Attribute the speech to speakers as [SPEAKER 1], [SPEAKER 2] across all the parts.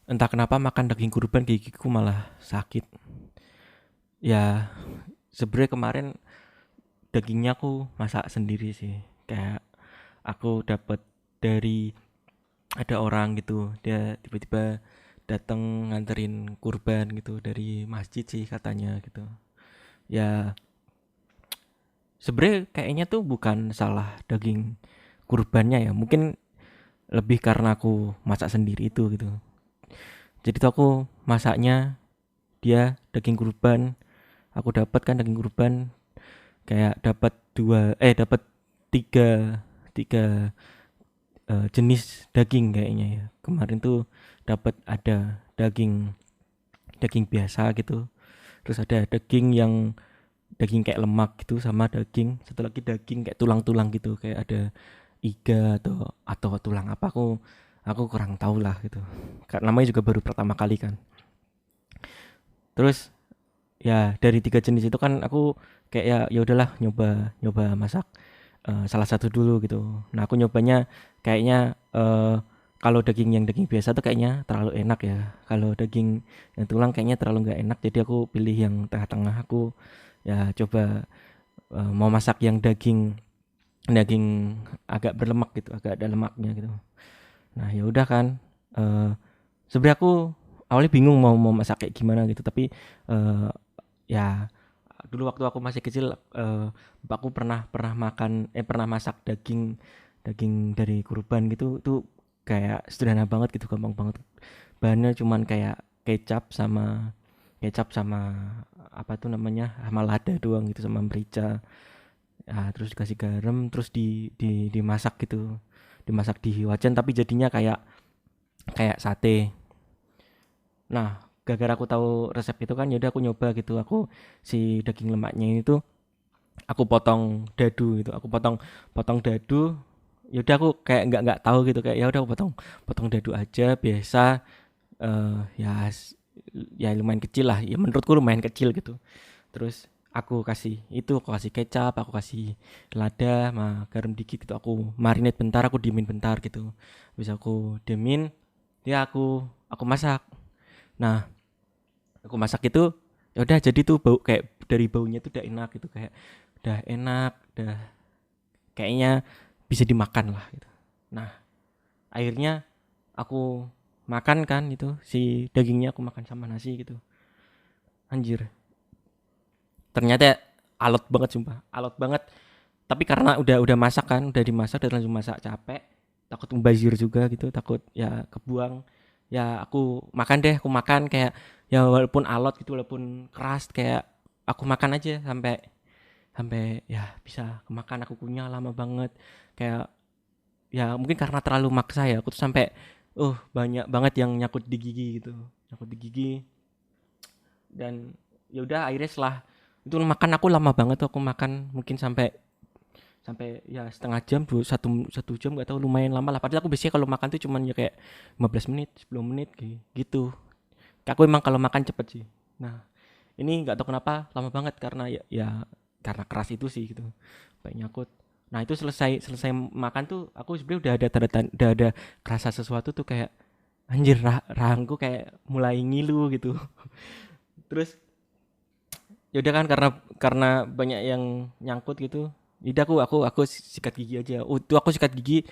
[SPEAKER 1] Entah kenapa makan daging kurban gigiku malah sakit. Ya, sebenarnya kemarin dagingnya aku masak sendiri sih. Kayak aku dapat dari ada orang gitu, dia tiba-tiba datang nganterin kurban gitu dari masjid sih katanya gitu. Ya, sebenarnya kayaknya tuh bukan salah daging kurbannya ya. Mungkin lebih karena aku masak sendiri itu gitu. Jadi tuh aku masaknya dia daging kurban, aku dapat kan daging kurban kayak dapat dapat tiga tiga jenis daging kayaknya ya. Kemarin tuh dapat ada daging daging biasa gitu, terus ada daging kayak lemak gitu, sama daging satu lagi daging kayak tulang-tulang gitu, kayak ada iga atau tulang apa, aku kurang tahu lah gitu, karena namanya juga baru pertama kali kan. Terus ya dari tiga jenis itu kan aku kayak ya udahlah, nyoba nyoba masak salah satu dulu gitu. Nah aku nyobanya kayaknya kalau daging biasa tuh kayaknya terlalu enak ya. Kalau daging yang tulang kayaknya terlalu nggak enak. Jadi aku pilih yang tengah-tengah. Aku ya coba mau masak yang daging daging agak berlemak gitu, agak ada lemaknya gitu. Nah ya udah kan. eh Sebenarnya aku awalnya bingung mau masak kayak gimana gitu. Tapi eh ya dulu waktu aku masih kecil bapakku pernah pernah makan pernah masak daging daging dari kurban gitu tuh, kayak sederhana banget gitu, gampang banget. Bahannya cuman kayak kecap sama apa tuh namanya, sama lada doang gitu, sama merica. Ya, terus dikasih garam, terus dimasak gitu, dimasak di wajan tapi jadinya kayak kayak sate. Nah, gara-gara aku tahu resep itu kan, yaudah aku nyoba gitu. Aku si daging lemaknya ini tuh aku potong dadu gitu, aku potong potong dadu. Ya udah aku kayak nggak tahu gitu, kayak ya udah aku potong potong dadu aja biasa. Ya ya lumayan kecil lah ya, menurutku lumayan kecil gitu. Terus aku kasih kecap, aku kasih lada sama garam dikit gitu, aku marinate bentar, aku diemin bentar gitu. Bisa aku diemin, ya aku masak. Nah aku masak itu ya udah jadi tuh bau, kayak dari baunya tuh udah enak gitu, kayak udah enak, udah kayaknya bisa dimakan lah gitu. Nah akhirnya aku makan kan itu si dagingnya, aku makan sama nasi gitu. Anjir, ternyata alot banget, sumpah alot banget. Tapi karena udah masak kan, udah dimasak dan langsung masak, capek, takut mubazir juga gitu, takut ya kebuang. Ya aku makan kayak ya walaupun alot gitu, walaupun keras, kayak aku makan aja sampai sampai ya bisa kemakan. Aku kunyah lama banget, kayak ya mungkin karena terlalu maksa ya, aku tuh sampai banyak banget yang nyakut di gigi gitu, nyakut di gigi. Dan ya udah akhirnya setelah itu makan, aku lama banget tuh, aku makan mungkin sampai sampai ya setengah jam, satu satu jam, nggak tahu, lumayan lama lah. Padahal aku biasanya kalau makan tuh cuman ya kayak 15 menit, 10 menit gitu. Aku emang kalau makan cepet sih. Nah ini nggak tahu kenapa lama banget, karena ya karena keras itu sih gitu, kayak nyakut. Nah itu selesai selesai makan tuh, aku sebenarnya udah ada udah ada kerasa sesuatu tuh, kayak anjir, rahangku kayak mulai ngilu gitu. Terus ya udah kan, karena banyak yang nyangkut gitu. Jadi aku sikat gigi aja. Itu aku sikat gigi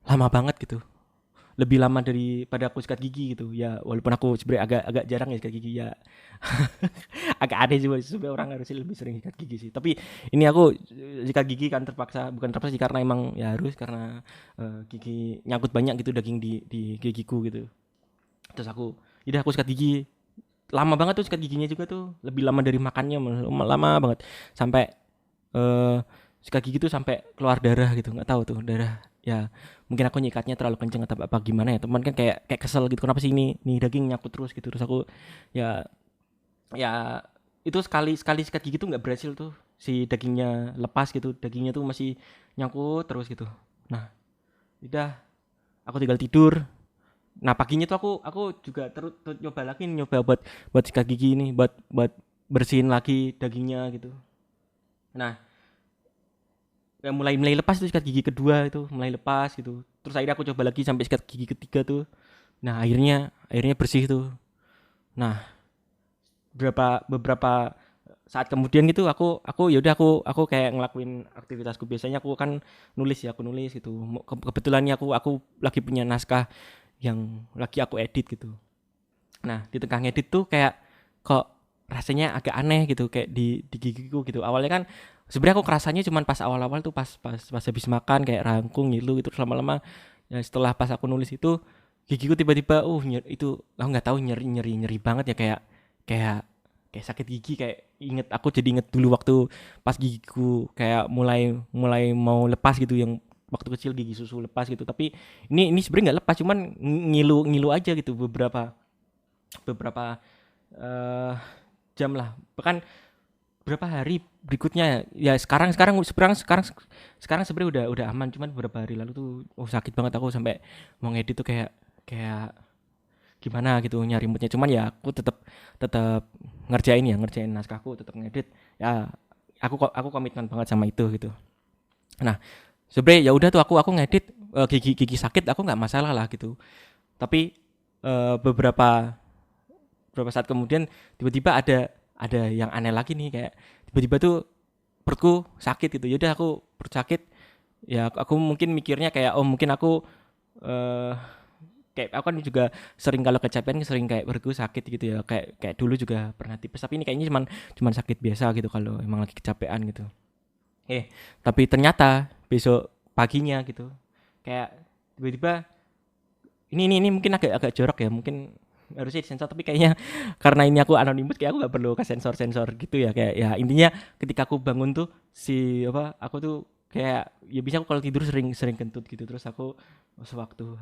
[SPEAKER 1] lama banget gitu. Lebih lama daripada aku sikat gigi gitu. Ya walaupun aku sebenarnya agak agak jarang ya sikat gigi ya. Agak aneh sih, sebenarnya orang harusnya lebih sering sikat gigi sih. Tapi ini aku sikat gigi kan terpaksa, bukan terpaksa sih, karena emang ya harus, karena gigi nyangkut banyak gitu, daging di gigiku gitu. Terus udah aku sikat gigi lama banget tuh, sikat giginya juga tuh lebih lama dari makannya, lama banget. Sampai eh sikat gigi tuh sampai keluar darah gitu, nggak tahu tuh darah. Ya mungkin aku nyikatnya terlalu kenceng atau apa gimana ya, teman kan kayak kayak kesel gitu, kenapa sih ini nih daging nyakut terus gitu. Terus aku ya ya itu sekali sekali sikat gigi tuh nggak berhasil tuh, si dagingnya lepas gitu, dagingnya tuh masih nyangkut terus gitu. Nah udah, aku tinggal tidur. Nah paginya tuh aku juga terus nyoba lagi, nyoba buat sikat gigi ini, buat buat bersihin lagi dagingnya gitu. Nah ya mulai mulai lepas tuh sikat gigi kedua, itu mulai lepas gitu. Terus akhirnya aku coba lagi sampai sikat gigi ketiga tuh Nah, airnya bersih tuh. Nah, beberapa saat kemudian gitu aku ya udah aku kayak ngelakuin aktivitasku biasanya. Aku kan nulis ya, aku nulis gitu. Kebetulan nih aku lagi punya naskah yang lagi aku edit gitu. Nah, di tengah ngedit tuh kayak kok rasanya agak aneh gitu kayak di gigiku gitu. Awalnya kan sebenarnya aku kerasanya cuman pas awal-awal tuh pas habis makan kayak rangkung ngilu gitu. Terus lama-lama ya setelah pas aku nulis itu gigiku tiba-tiba itu aku nggak tahu nyeri banget ya, kayak kayak sakit gigi. Kayak jadi inget dulu waktu pas gigiku kayak mulai mulai mau lepas gitu, yang waktu kecil gigi susu lepas gitu. Tapi ini sebenarnya nggak lepas, cuman ngilu ngilu aja gitu beberapa beberapa eh jam lah, bahkan berapa hari berikutnya ya. Sekarang sebenarnya udah aman, cuman beberapa hari lalu tuh sakit banget. Aku sampai mau ngedit tuh kayak kayak gimana gitu nyari moodnya. Cuman ya aku tetap tetap ngerjain naskahku, tetap ngedit ya. Aku komitmen banget sama itu gitu. Nah, sebenarnya ya udah tuh aku ngedit, gigi sakit aku nggak masalah lah gitu. Tapi beberapa beberapa saat kemudian tiba-tiba ada yang aneh lagi nih, kayak tiba-tiba tuh perutku sakit gitu. Yaudah aku perut sakit ya, aku mungkin mikirnya kayak oh mungkin aku eh kayak aku kan juga sering kalau kecapean sering kayak perutku sakit gitu ya, kayak kayak dulu juga pernah tipes. Tapi ini kayaknya cuman cuman sakit biasa gitu kalau emang lagi kecapean gitu. Tapi ternyata besok paginya gitu kayak tiba-tiba ini mungkin agak agak jorok ya, mungkin harusnya disensor. Tapi kayaknya karena ini aku anonimus, kayak aku nggak perlu ke sensor sensor gitu ya. Kayak ya intinya ketika aku bangun tuh aku tuh kayak ya bisa, aku kalau tidur sering sering kentut gitu. Terus aku sewaktu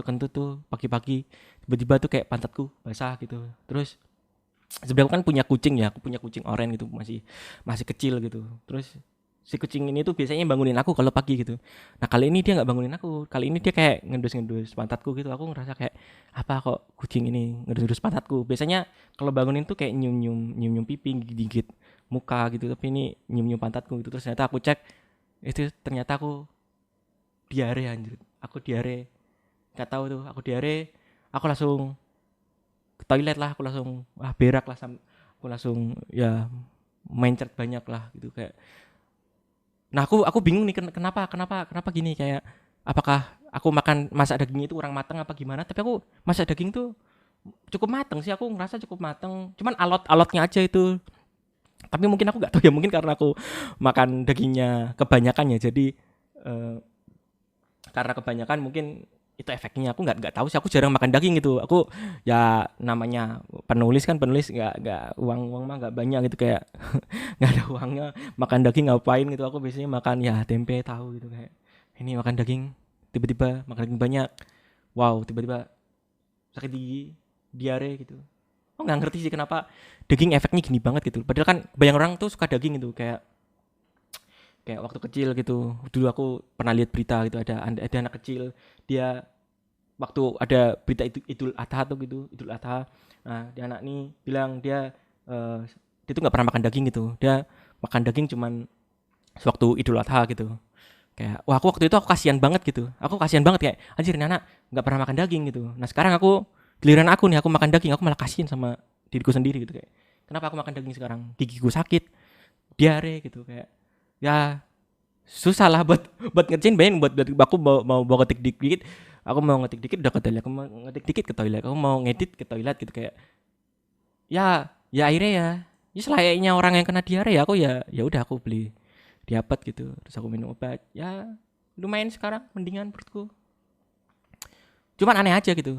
[SPEAKER 1] kentut tuh pagi-pagi tiba-tiba tuh kayak pantatku basah gitu. Terus sebenarnya aku kan punya kucing ya, aku punya kucing oranye gitu, masih masih kecil gitu. Terus si kucing ini tuh biasanya bangunin aku kalau pagi gitu. Nah, kali ini dia nggak bangunin aku. Kali ini dia kayak ngendus-ngendus pantatku gitu. Aku ngerasa kayak apa kok kucing ini ngendus-ngendus pantatku. Biasanya kalau bangunin tuh kayak nyium-nyium pipi, gigit muka gitu. Tapi ini nyium-nyium pantatku gitu. Terus ternyata aku cek, itu ternyata aku diare anjir. Aku diare. Gak tahu tuh, aku diare. Aku langsung ke toilet lah, aku langsung berak lah, aku langsung ya mencret banyak lah gitu kayak. Nah, aku bingung nih kenapa kenapa kenapa gini, kayak apakah aku makan masak daging itu kurang matang apa gimana. Tapi aku masak daging tuh cukup matang sih, aku ngerasa cukup matang. Cuman alot-alotnya aja itu. Tapi mungkin aku nggak tahu ya, mungkin karena aku makan dagingnya kebanyakan ya. Jadi eh, karena kebanyakan mungkin itu efeknya. Aku nggak tahu sih, aku jarang makan daging gitu. Aku ya namanya penulis kan, penulis nggak uang mah nggak banyak gitu, kayak nggak ada uangnya makan daging ngapain gitu. Aku biasanya makan ya tempe tahu gitu. Kayak ini makan daging, tiba-tiba makan daging banyak, wow, tiba-tiba sakit gigi, diare gitu. Aku nggak ngerti sih kenapa daging efeknya gini banget gitu. Padahal kan banyak orang tuh suka daging gitu, kayak kayak waktu kecil gitu. Dulu aku pernah lihat berita gitu, ada anak kecil, dia waktu ada berita itu Idul Adha tuh gitu, Idul Adha. Nah, dia anak nih bilang eh, dia tuh nggak pernah makan daging gitu. Dia makan daging cuman sewaktu Idul Adha gitu. Kayak wah, aku waktu itu aku kasihan banget gitu. Aku kasihan banget kayak anjir, ini anak nggak pernah makan daging gitu. Nah, sekarang giliran aku nih, aku makan daging, aku malah kasihan sama diriku sendiri gitu. Kayak kenapa aku makan daging sekarang? Gigiku sakit, diare gitu. Kayak ya susah lah buat ngerjain. Bayang buat aku mau bawa ngetik dikit, aku mau ngetik dikit udah ke toilet, aku mau ngetik dikit ke toilet, aku mau ngedit ke toilet gitu. Kayak ya akhirnya ya selayaknya orang yang kena diare ya, aku ya udah aku beli diapet gitu. Terus aku minum obat ya, lumayan sekarang mendingan perutku. Cuman aneh aja gitu.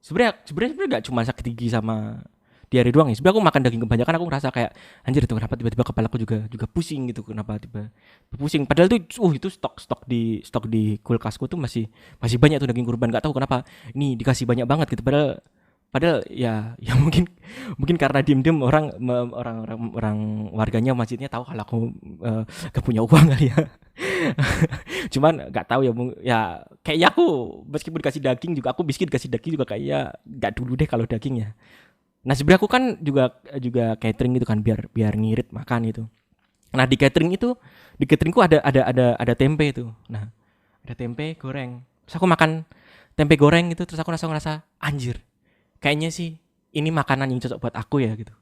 [SPEAKER 1] Sebenarnya gak cuma sakit gigi sama diare doang ya. Sebenarnya aku makan daging kebanyakan, aku ngerasa kayak anjir itu kenapa tiba-tiba kepalaku juga pusing gitu. Kenapa tiba pusing, padahal tuh itu stok di kulkasku tuh masih masih banyak tuh daging kurban. Gak tahu kenapa ini dikasih banyak banget gitu. Padahal padahal ya mungkin mungkin karena diem-diem orang warganya masjidnya tahu kalau aku gak punya uang kali ya. Cuman nggak tahu ya, ya kayaknya aku meskipun dikasih daging juga, aku biskuit dikasih daging juga kayaknya nggak dulu deh kalau daging ya. Nah, sebenarnya aku kan juga juga catering gitu kan, biar biar ngirit makan gitu. Nah, di cateringku ada tempe itu. Nah, ada tempe goreng. Terus aku makan tempe goreng gitu, terus aku langsung ngerasa anjir, kayaknya sih ini makanan yang cocok buat aku ya gitu.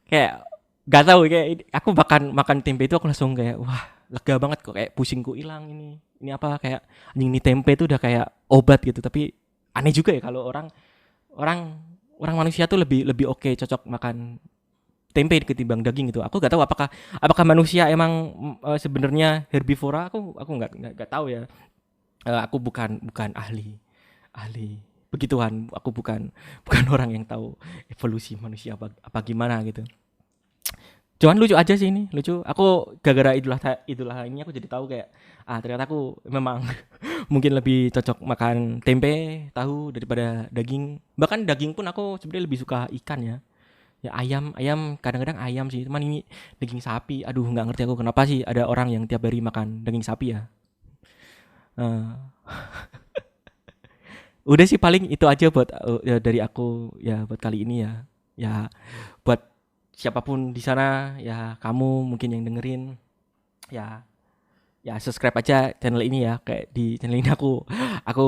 [SPEAKER 1] Kayak gak tahu kayak aku makan makan tempe itu aku langsung kayak wah lega banget kok, kayak pusingku hilang ini apa kayak anjing, ini tempe itu udah kayak obat gitu. Tapi aneh juga ya kalau orang orang orang manusia tuh lebih lebih oke cocok makan tempe ketimbang daging gitu. Aku gak tahu apakah apakah manusia emang sebenarnya herbivora. Aku nggak tahu ya. Aku bukan bukan ahli ahli begituan. Aku bukan bukan orang yang tahu evolusi manusia apa gimana gitu. Cuman lucu aja sih ini, lucu. Aku gara-gara Idul Adha ini aku jadi tahu kayak ternyata aku memang mungkin lebih cocok makan tempe, tahu daripada daging. Bahkan daging pun aku sebenarnya lebih suka ikan ya. Ya ayam, ayam kadang-kadang ayam sih. Cuman ini daging sapi. Aduh, nggak ngerti aku kenapa sih ada orang yang tiap hari makan daging sapi ya. Eh, udah sih paling itu aja buat ya dari aku ya buat kali ini ya. Ya buat siapapun di sana ya, kamu mungkin yang dengerin ya, ya subscribe aja channel ini ya. Kayak di channel ini aku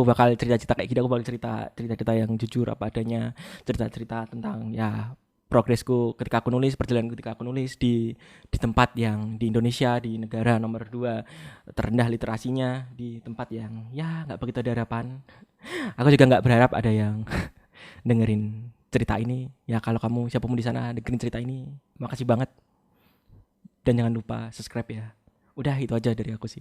[SPEAKER 1] bakal cerita-cerita kayak gini. Aku bakal cerita-cerita yang jujur apa adanya, cerita-cerita tentang ya progresku ketika aku nulis, perjalanan ketika aku nulis di tempat yang di Indonesia, di negara nomor 2 terendah literasinya, di tempat yang ya nggak begitu ada harapan. Aku juga nggak berharap ada yang dengerin cerita ini. Ya kalau kamu siapapun di sana dengerin cerita ini, makasih banget dan jangan lupa subscribe ya. Udah itu aja dari aku sih.